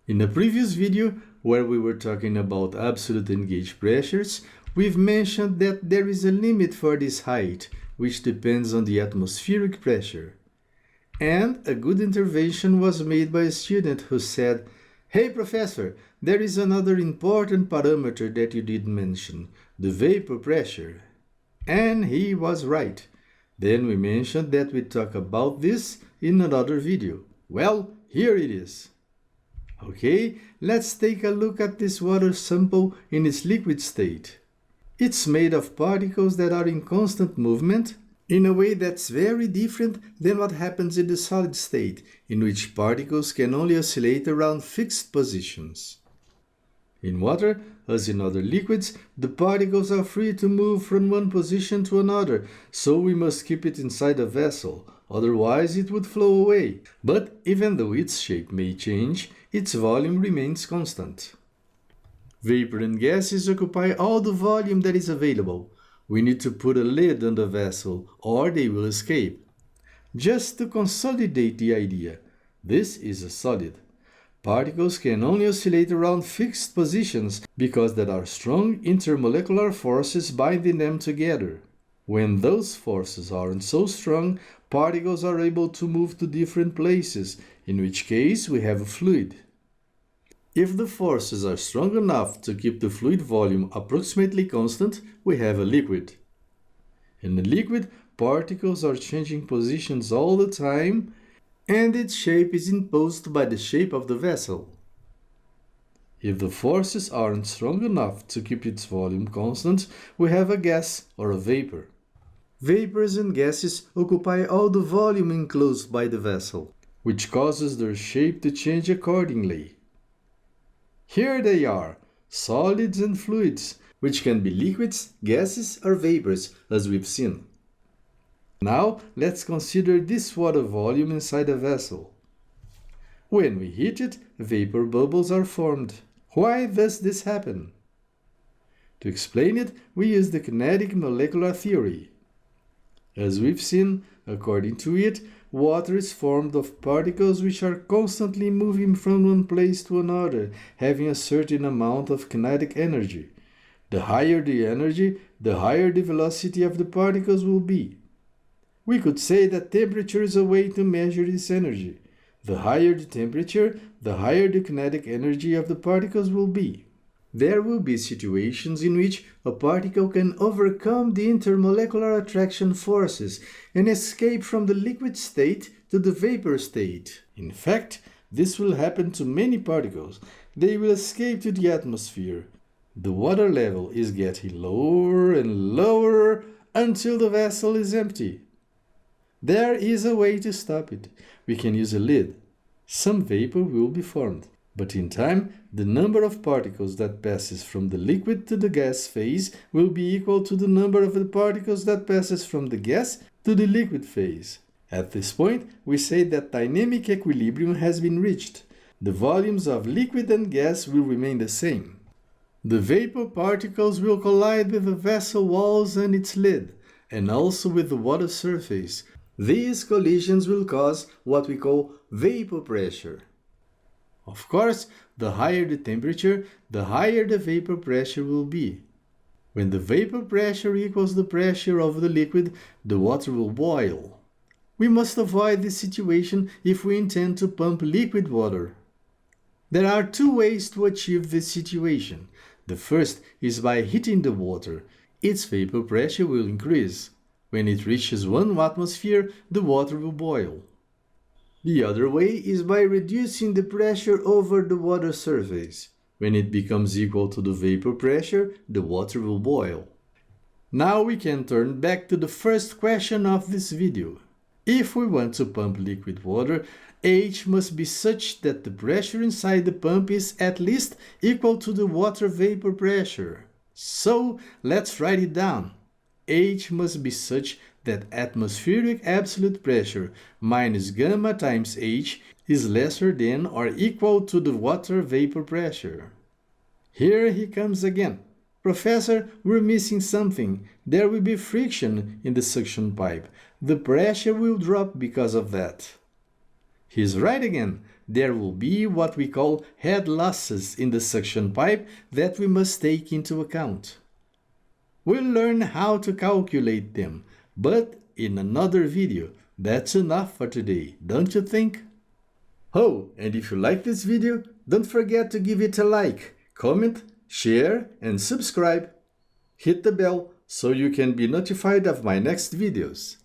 In a previous video, where we were talking about absolute and gauge pressures, we've mentioned that there is a limit for this height, which depends on the atmospheric pressure. And a good intervention was made by a student who said, "Hey professor, there is another important parameter that you didn't mention, the vapor pressure." And he was right. Then we mentioned that we'd talk about this in another video. Well, here it is. Okay, let's take a look at this water sample in its liquid state. It's made of particles that are in constant movement in a way that's very different than what happens in the solid state, in which particles can only oscillate around fixed positions. In water, as in other liquids, the particles are free to move from one position to another, so we must keep it inside a vessel, otherwise it would flow away. But even though its shape may change, its volume remains constant. Vapor and gases occupy all the volume that is available. We need to put a lid on the vessel, or they will escape. Just to consolidate the idea, this is a solid. Particles can only oscillate around fixed positions because there are strong intermolecular forces binding them together. When those forces aren't so strong, particles are able to move to different places, in which case we have a fluid. If the forces are strong enough to keep the fluid volume approximately constant, we have a liquid. In a liquid, particles are changing positions all the time, and its shape is imposed by the shape of the vessel. If the forces aren't strong enough to keep its volume constant, we have a gas or a vapor. Vapors and gases occupy all the volume enclosed by the vessel, which causes their shape to change accordingly. Here they are, solids and fluids, which can be liquids, gases, or vapors, as we've seen. Now, let's consider this water volume inside a vessel. When we heat it, vapor bubbles are formed. Why does this happen? To explain it, we use the kinetic molecular theory. As we've seen, according to it, water is formed of particles which are constantly moving from one place to another, having a certain amount of kinetic energy. The higher the energy, the higher the velocity of the particles will be. We could say that temperature is a way to measure this energy. The higher the temperature, the higher the kinetic energy of the particles will be. There will be situations in which a particle can overcome the intermolecular attraction forces and escape from the liquid state to the vapor state. In fact, this will happen to many particles. They will escape to the atmosphere. The water level is getting lower and lower until the vessel is empty. There is a way to stop it. We can use a lid. Some vapor will be formed, but in time, the number of particles that passes from the liquid to the gas phase will be equal to the number of the particles that passes from the gas to the liquid phase. At this point, we say that dynamic equilibrium has been reached. The volumes of liquid and gas will remain the same. The vapor particles will collide with the vessel walls and its lid, and also with the water surface. These collisions will cause what we call vapor pressure. Of course, the higher the temperature, the higher the vapor pressure will be. When the vapor pressure equals the pressure of the liquid, the water will boil. We must avoid this situation if we intend to pump liquid water. There are two ways to achieve this situation. The first is by heating the water. Its vapor pressure will increase. When it reaches 1 atmosphere, the water will boil. The other way is by reducing the pressure over the water surface. When it becomes equal to the vapor pressure, the water will boil. Now we can turn back to the first question of this video. If we want to pump liquid water, H must be such that the pressure inside the pump is at least equal to the water vapor pressure. So let's write it down. H must be such that atmospheric absolute pressure minus gamma times H is lesser than or equal to the water vapor pressure. Here he comes again. Professor, we're missing something. There will be friction in the suction pipe. The pressure will drop because of that. He's right again. there will be what we call head losses in the suction pipe that we must take into account. We'll learn how to calculate them, but in another video. That's enough for today, don't you think? Oh, and if you like this video, don't forget to give it a like, comment, share, and subscribe. Hit the bell so you can be notified of my next videos.